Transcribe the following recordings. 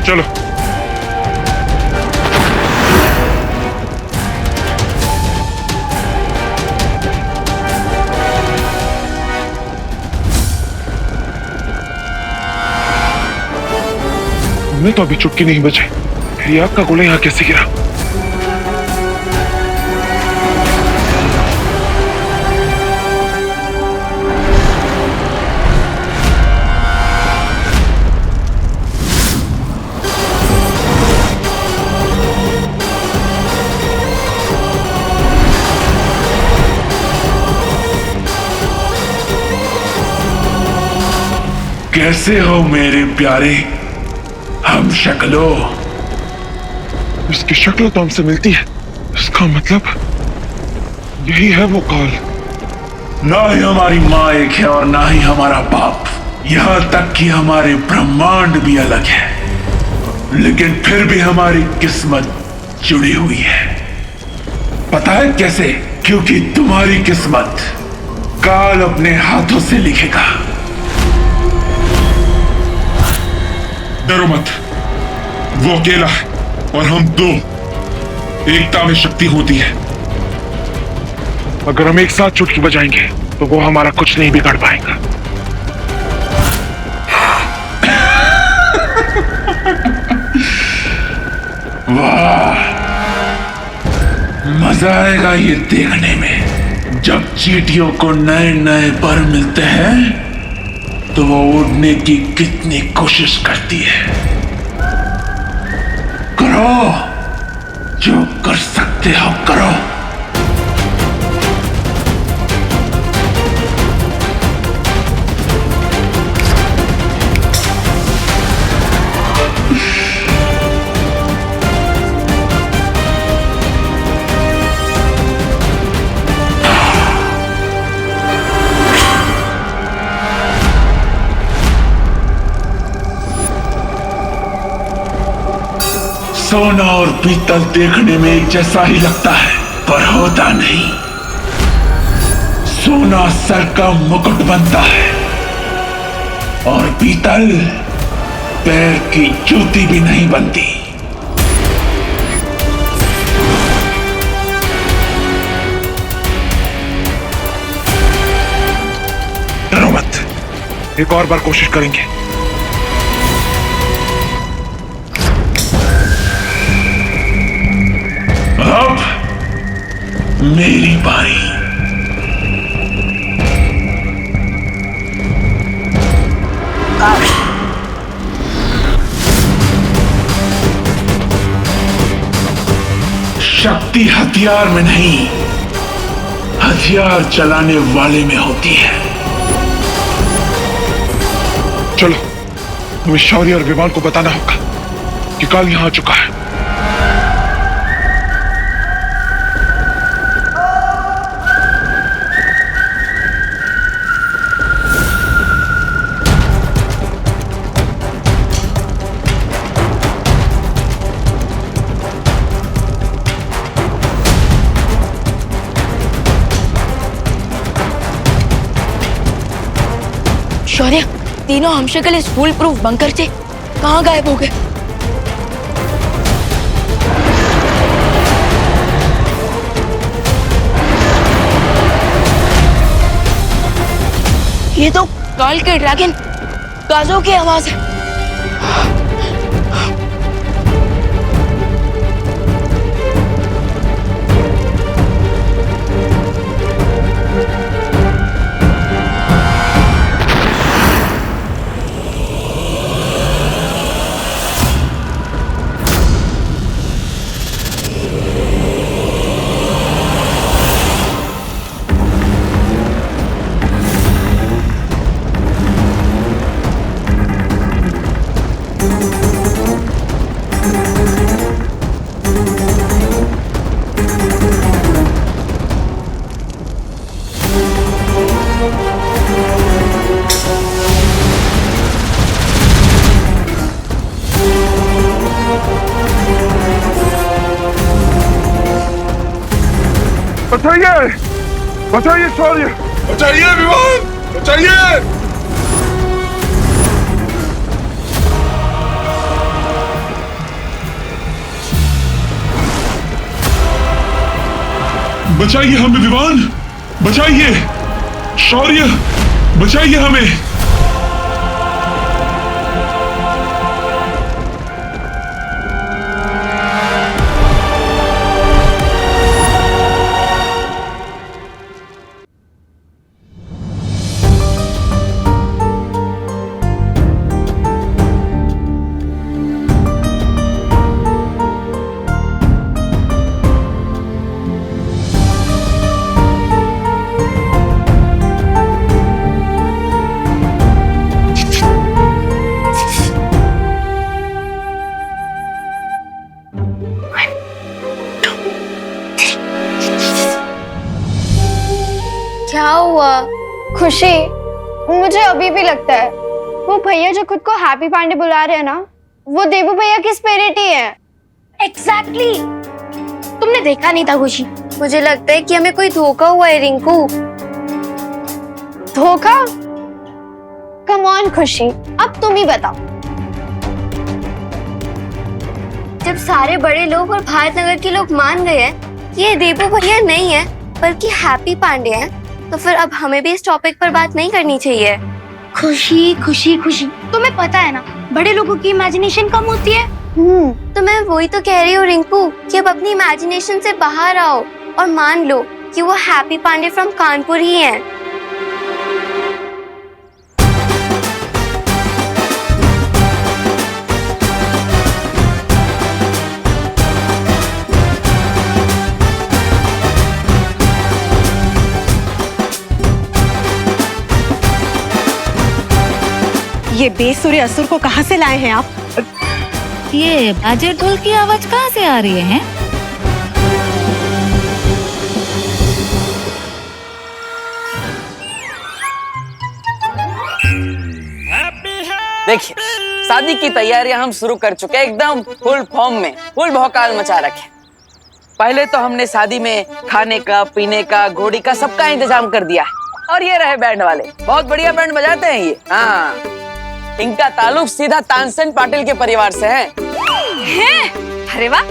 चलो। मैं तो अभी चुटकी नहीं बचे, फिर आग का गोला यहाँ कैसे गिरा? कैसे हो मेरे प्यारे हम शक्लों? उसकी शक्ल तो हमसे मिलती है, इसका मतलब यही है वो काल। ना ही हमारी माँ एक है और ना ही हमारा बाप, यहाँ तक कि हमारे ब्रह्मांड भी अलग है, लेकिन फिर भी हमारी किस्मत जुड़ी हुई है। पता है कैसे? क्योंकि तुम्हारी किस्मत काल अपने हाथों से लिखेगा। डरो मत, वो अकेला है और हम दो। एकता में शक्ति होती है। अगर हम एक साथ चुटकी बजाएंगे तो वो हमारा कुछ नहीं बिगाड़ पाएगा। वाह, मजा आएगा ये देखने में। जब चींटियों को नए नए पर मिलते हैं तो वो उड़ने की कितनी कोशिश करती है। करो, जो कर सकते हो करो। सोना और पीतल देखने में एक जैसा ही लगता है, पर होता नहीं। सोना सर का मुकुट बनता है और पीतल पैर की जूती भी नहीं बनती। डरो मत, एक और बार कोशिश करेंगे। अब मेरी बारी। शक्ति हथियार में नहीं, हथियार चलाने वाले में होती है। चलो, हमें शौर्य और विमान को बताना होगा कि काल यहां आ चुका है। शौर्य, तीनों हमशक्ल इस फूल प्रूफ बंकर से कहाँ गायब हो गए? ये तो काल के ड्रैगन काजो की आवाज है। बचाइए, बचाइए शौर्य, बचाइए विमान, बचाइए। बचाइए हमें विवान, बचाइए। शौर्य, बचाइए हमें। क्या हुआ? खुशी, मुझे अभी भी लगता है वो भैया जो खुद को हैप्पी पांडे बुला रहे हैं ना, वो देवू भैया की स्पिरिट ही है। एग्जैक्टली। तुमने देखा नहीं था खुशी? मुझे लगता है कि हमें कोई धोखा हुआ है रिंकू। धोखा? कम ऑन खुशी, अब तुम ही बताओ। जब सारे बड़े लोग और भारत नगर के लोग मान गए हैं कि ये देवू भैया नहीं है बल्कि हैप्पी पांडे हैं, तो फिर अब हमें भी इस टॉपिक पर बात नहीं करनी चाहिए। खुशी खुशी खुशी, तुम्हें पता है ना बड़े लोगों की इमेजिनेशन कम होती है। तो मैं वही तो कह रही हूँ रिंकू कि अब अपनी इमेजिनेशन से बाहर आओ और मान लो कि वो हैप्पी पांडे फ्रॉम कानपुर ही हैं। ये बेसुरे असुर को कहाँ से लाए हैं आप? ये बाजे ढोल की आवाज कहाँ से आ रही है? देखिए, शादी की तैयारियां हम शुरू कर चुके हैं, एकदम फुल फॉर्म में, फुल भौकाल मचा रखे। पहले तो हमने शादी में खाने का, पीने का, घोड़ी का सबका इंतजाम कर दिया है। और ये रहे बैंड वाले, बहुत बढ़िया बैंड बजाते हैं ये। हाँ, इनका ताल्लुक सीधा तानसेन पाटिल के परिवार से है। अरे वाह,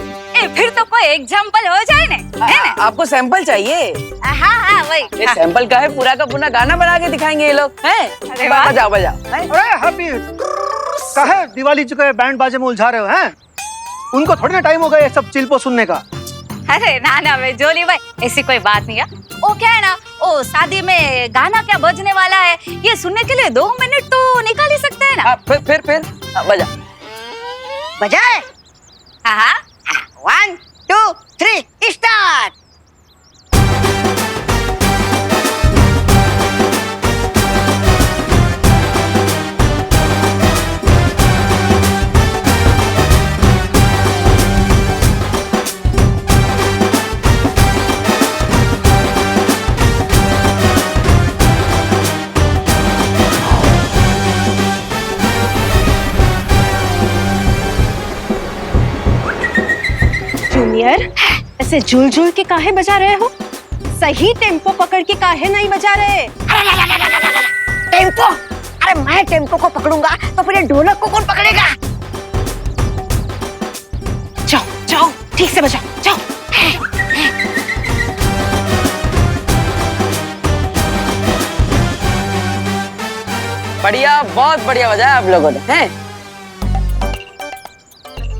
फिर तो कोई एग्जाम्पल हो जाए ना, है ना? आपको सैंपल चाहिए? हाँ हाँ वही। ये सैंपल का है, पूरा का पूरा गाना बना के दिखाएंगे ये लोग। हैं? अरे वाह। बजाओ बजाओ। हैं? अरे हैप्पी काहे दिवाली जी को बैंड बाजे में उलझा रहे हो हैं? उनको थोड़ी ना टाइम हो गया ये सब चिल्पो सुनने का। अरे ना भाई जोली भाई, ऐसी कोई बात नहीं है। वो क्या है ना, वो शादी में गाना क्या बजने वाला है ये सुनने के लिए 2 मिनट तो निकाल ही सकते हैं ना। फिर बजा। बजाए? हाँ 1 2 3 स्टार्ट। जूनियर, ऐसे झूल झूल के काहे बजा रहे हो? सही टेम्पो पकड़ के काहे नहीं बजा रहे? टेम्पो? अरे मैं टेम्पो को पकड़ूंगा तो फिर ढोलक को कौन पकड़ेगा? जाओ जाओ, ठीक से बजाओ, जाओ। बढ़िया, बहुत बढ़िया बजाया आप लोगों ने। हैं?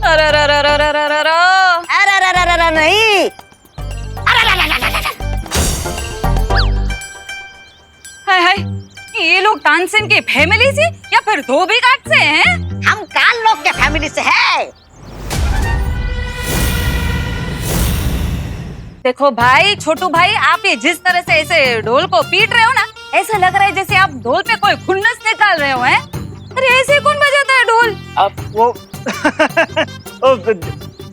अरे नहीं। हाय, ये लोग तानसेन की फैमिली से या फिर धोबी घाट से हैं? हम कान लोग के फैमिली से है। देखो भाई, छोटू भाई, आप ये जिस तरह से ऐसे ढोल को पीट रहे हो ना, ऐसा लग रहा है जैसे आप ढोल पे कोई खुन्नस निकाल रहे हो। हैं? अरे ऐसे कौन बजाता है ढोल? अब वो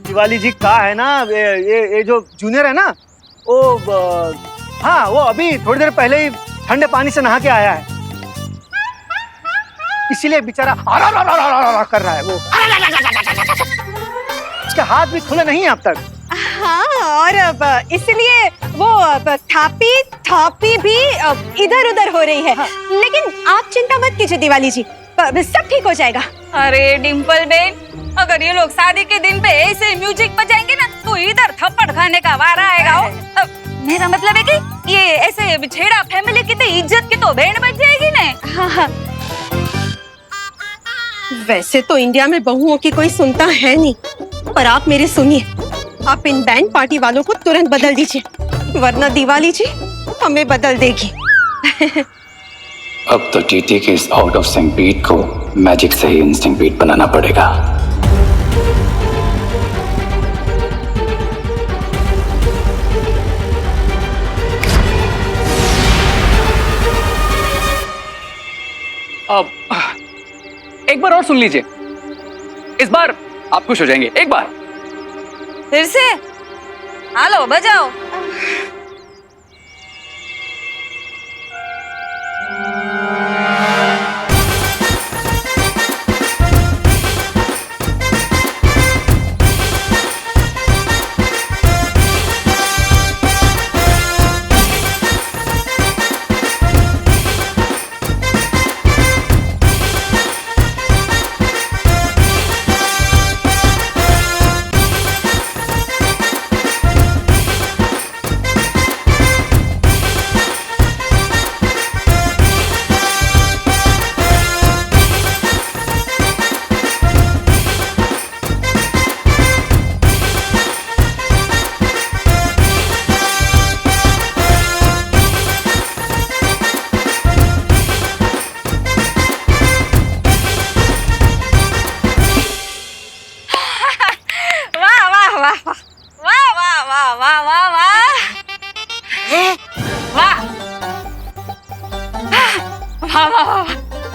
दिवाली जी का है ना, ये जो जूनियर है ना, वो हाँ, वो अभी थोड़ी देर पहले ही ठंडे पानी से नहा के आया है, इसीलिए बेचारा कर रहा है। वो उसके हाथ भी खुले नहीं है अब तक। हाँ, और अब इसलिए वो थापी भी इधर उधर हो रही है। हाँ। लेकिन आप चिंता मत कीजिए दिवाली जी, सब ठीक हो जाएगा। अरे डिम्पल बेन, अगर ये लोग शादी के दिन पे ऐसे म्यूजिक बजाएंगे ना तो इधर थप्पड़ खाने का वारा आएगा। मेरा मतलब है कि ये ऐसे बिछेड़ा फैमिली की तो इज्जत की तो बैंड बज जाएगी ना। हाँ हाँ। वैसे तो इंडिया में बहुओं की कोई सुनता है नहीं, पर आप मेरी सुनिए, आप इन बैंड पार्टी वालों को तुरंत बदल दीजिए, वरना दिवाली जी हमें बदल देगी। अब तो टीटी के इस आउट ऑफ सिंक बीट को मैजिक से ही इंस्टिंक्ट बीट बनाना पड़ेगा। अब एक बार और सुन लीजिए, इस बार आप खुश हो जाएंगे। एक बार फिर से हालो बजाओ।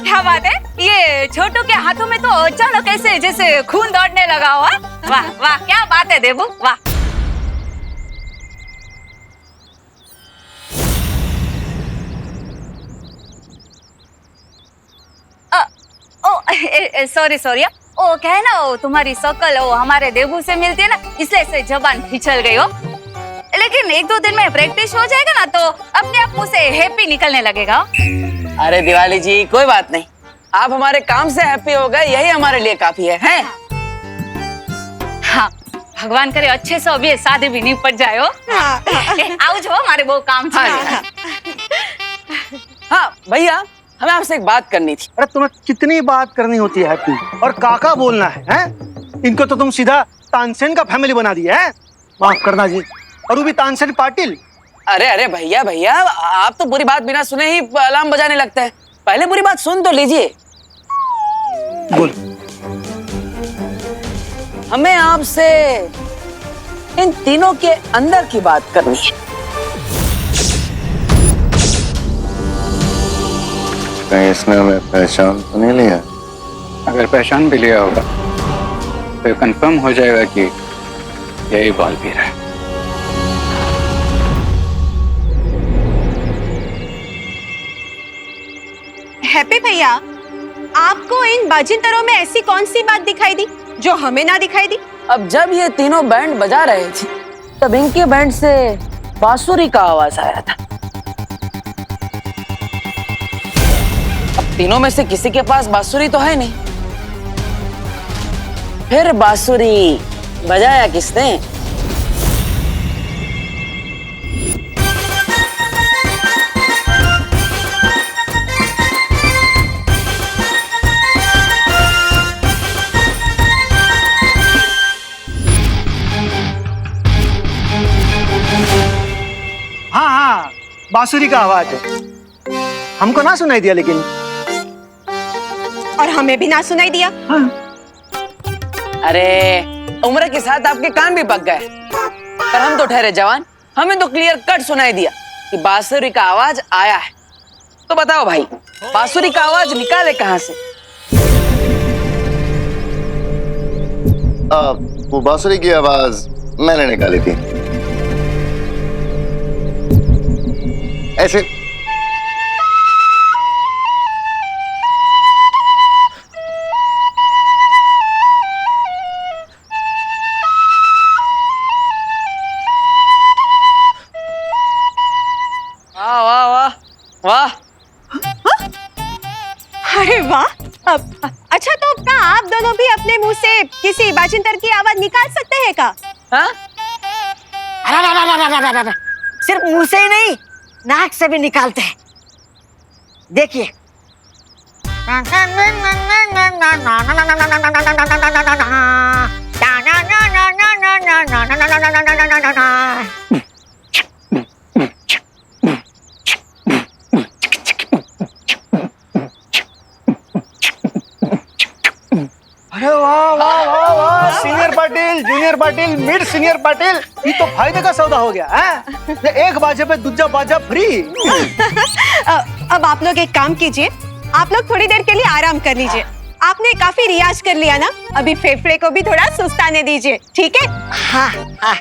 क्या बात है, ये छोटू के हाथों में तो अचानक ऐसे जैसे खून दौड़ने लगा हुआ। वाह वाह, क्या बात है देबू, वाह। सॉरी सॉरी, ओ क्या है ना, वो तुम्हारी शक्ल वो हमारे देबू से मिलती है ना, इसलिए से जबान फिसल गई हो। लेकिन एक दो दिन में प्रैक्टिस हो जाएगा ना तो अपने आप मुंह से हैप्पी निकलने लगेगा। अरे दिवाली जी कोई बात नहीं, आप हमारे काम से हैप्पी हो गए, यही हमारे लिए काफी है, हैं? हाँ, भगवान करे अच्छे से अभी शादी भी निपट जाए हो। आओ जो हमारे वो काम था। हाँ भैया, हमें आपसे एक बात करनी थी। अरे तुम्हें कितनी बात करनी होती है हैप्पी, और काका बोलना है, हैं? इनको तो तुम सीधा तानसेन का फैमिली बना दिया है। माफ करना जी, और वो भी तानसेन पाटिल। अरे अरे भैया भैया, आप तो बुरी बात बिना सुने ही अलार्म बजाने लगते हैं। पहले बुरी बात सुन तो लीजिए। बोल। हमें आपसे इन तीनों के अंदर की बात करनी है। कहीं इसने हमें पहचान तो नहीं लिया? अगर पहचान भी लिया होगा तो कंफर्म हो जाएगा कि यही बालवीर है। हैप्पी भैया, आपको इन बाजिंदरों में ऐसी कौन सी बात दिखाई दी जो हमें ना दिखाई दी? अब जब ये तीनों बैंड बजा रहे थे तब इनके बैंड से बांसुरी का आवाज आया था। अब तीनों में से किसी के पास बांसुरी तो है नहीं, फिर बांसुरी बजाया किसने? हाँ हाँ, बांसुरी का आवाज है। हमको ना सुनाई दिया लेकिन। और हमें भी ना सुनाई दिया। हाँ। अरे उम्र के साथ आपके कान भी पक गए, पर हम तो ठहरे जवान, हमें तो क्लियर कट सुनाई दिया कि बांसुरी का आवाज आया है। तो बताओ भाई, बांसुरी का आवाज निकाले कहाँ से? वो बांसुरी की आवाज मैंने निकाली थी। ऐसे वाह वाह वाह वाह। अरे वाह। अच्छा, तो क्या आप दोनों भी अपने मुंह से किसी बाजिंदर की आवाज निकाल सकते हैं का? हाँ? सिर्फ मुंह से ही नहीं, नाक से भी निकालते हैं। देखिए। अरे वाह वाह वाह वाह, senior Patil, junior Patil, mid senior Patil, ये तो फायदे का सौदा हो गया है। एक बाजे पे दूजा बाजा फ्री। अब आप लोग एक काम कीजिए, आप लोग थोड़ी देर के लिए आराम कर लीजिए। आपने काफी रियाज कर लिया ना, अभी फेफड़े को भी थोड़ा सुस्ताने दीजिए, ठीक है? हाँ हाँ।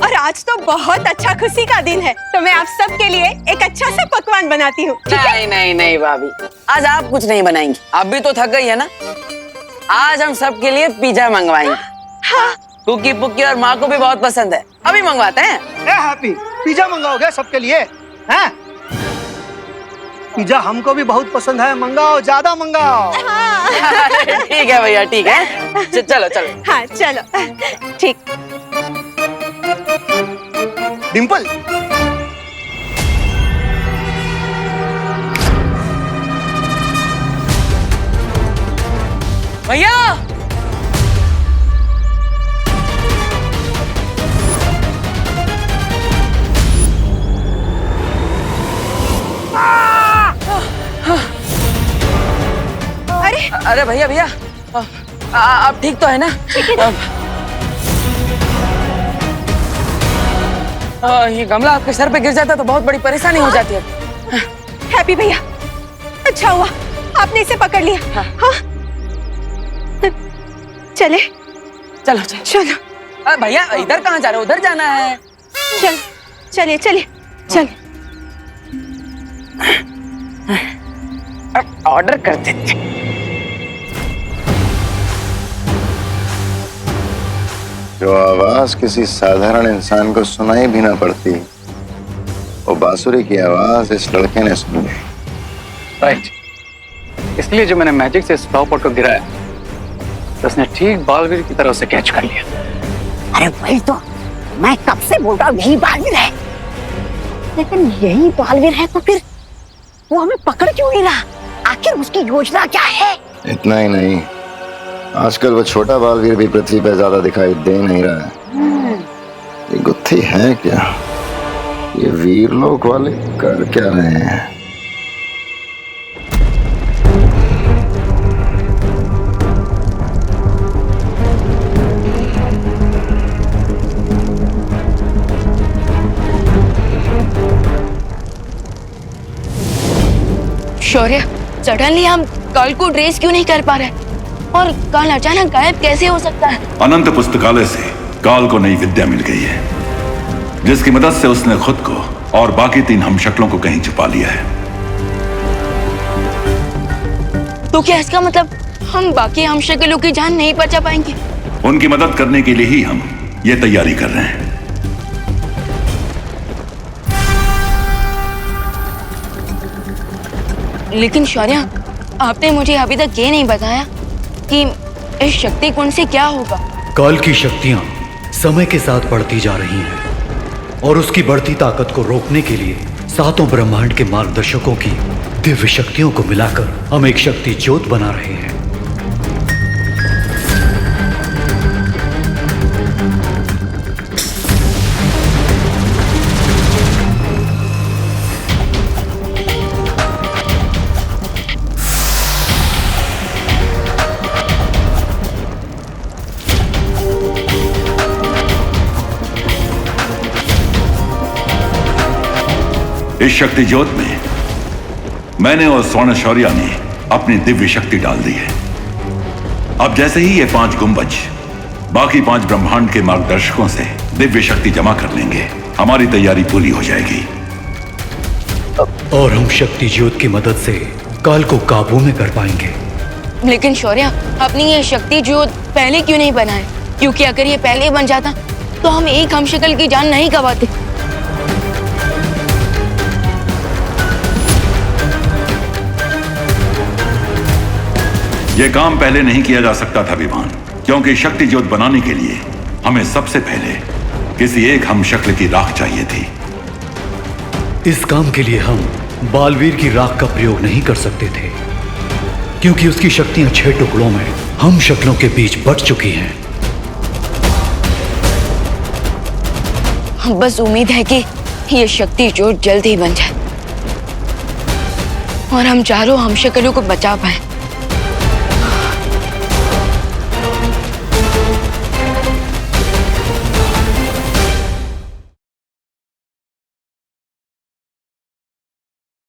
और आज तो बहुत अच्छा खुशी का दिन है, तो मैं आप सबके लिए एक अच्छा सा पकवान बनाती हूँ। नहीं नहीं नहीं भाभी, आज आप कुछ नहीं बनाएंगी। आप भी तो थक गई है ना। आज हम सबके लिए पिज्जा मंगवाएंगे। हाँ। कुकी पुक्की और माँ को भी बहुत पसंद है, अभी मंगवाते हैं। हैप्पी, पिज्जा मंगाओगे सबके लिए? हैं? पिज्जा हमको भी बहुत पसंद है, मंगाओ, ज्यादा मंगाओ। ठीक है भैया, ठीक है। चलो चलो। हाँ चलो, ठीक। डिम्पल, भैया अरे भैया भैया, आप ठीक तो है ना? ये गमला आपके सर पे गिर जाता तो बहुत बड़ी परेशानी हो जाती है। हैप्पी भैया, अच्छा हुआ आपने इसे पकड़ लिया। हाँ। चले, चलो चलो चलो। भैया इधर कहाँ जा रहे हो? उधर जाना है। चल चलिए चलिए चल। अब ऑर्डर कर देते। जो आवाज किसी साधारण इंसान को सुनाई भी ना पड़ती, वो बांसुरी की आवाज इस लड़के ने सुनी। राइट, इसलिए जो मैंने मैजिक से स्टॉप पॉट को गिराया तो उसने ठीक बालवीर की तरह उसे कैच कर लिया। अरे वही तो मैं कब से बोल रहा हूँ, यही बालवीर है। लेकिन यही बालवीर है तो फिर वो हमें पकड़ क्यों नहीं रहा? आखिर उसकी योजना क्या है? इतना ही नहीं, आजकल वो छोटा बालवीर भी पृथ्वी पे ज्यादा दिखाई दे नहीं रहा है। ये गुत्थी है क्या? ये वीरलोक वाले कर क्या रहे हैं? शौर्य, सडनली हम कल को ड्रेस क्यों नहीं कर पा रहे? और कल अचानक गायब कैसे हो सकता है? अनंत पुस्तकालय से काल को नई विद्या मिल गई है, जिसकी मदद से उसने खुद को और बाकी 3 हमशक्लों को कहीं छुपा लिया है। तो क्या इसका मतलब हम बाकी हमशक्लों की जान नहीं बचा पाएंगे? उनकी मदद करने के लिए ही हम ये तैयारी कर रहे हैं। लेकिन शौर्य, आपने मुझे अभी तक ये नहीं बताया कि इस शक्ति कुंड से क्या होगा। काल की शक्तियां समय के साथ बढ़ती जा रही हैं और उसकी बढ़ती ताकत को रोकने के लिए 7 ब्रह्मांड के मार्गदर्शकों की दिव्य शक्तियों को मिलाकर हम एक शक्ति ज्योत बना रहे हैं। इस शक्ति ज्योत में मैंने और स्वर्ण शौर्या ने अपनी दिव्य शक्ति डाल दी है। अब जैसे ही ये 5 गुंबज बाकी 5 ब्रह्मांड के मार्गदर्शकों से दिव्य शक्ति जमा कर लेंगे, हमारी तैयारी पूरी हो जाएगी। और हम शक्ति ज्योत की मदद से काल को काबू में कर पाएंगे। लेकिन शौर्य, अपनी ये शक्ति ज्योत पहले क्यों नहीं बनाए? क्योंकि अगर ये पहले बन जाता तो हम एक हमशक्ल की जान नहीं गंवाते। यह काम पहले नहीं किया जा सकता था विमान, क्योंकि शक्ति ज्योत बनाने के लिए हमें सबसे पहले किसी एक हम शक्ल की राख चाहिए थी। इस काम के लिए हम बालवीर की राख का प्रयोग नहीं कर सकते थे, क्योंकि उसकी शक्तियां 6 टुकड़ों में हम शक्लों के बीच बट चुकी हैं। बस उम्मीद है कि ये शक्ति जो जल्द ही बन जाए और हम चारों हम शक्लों को बचा पाए।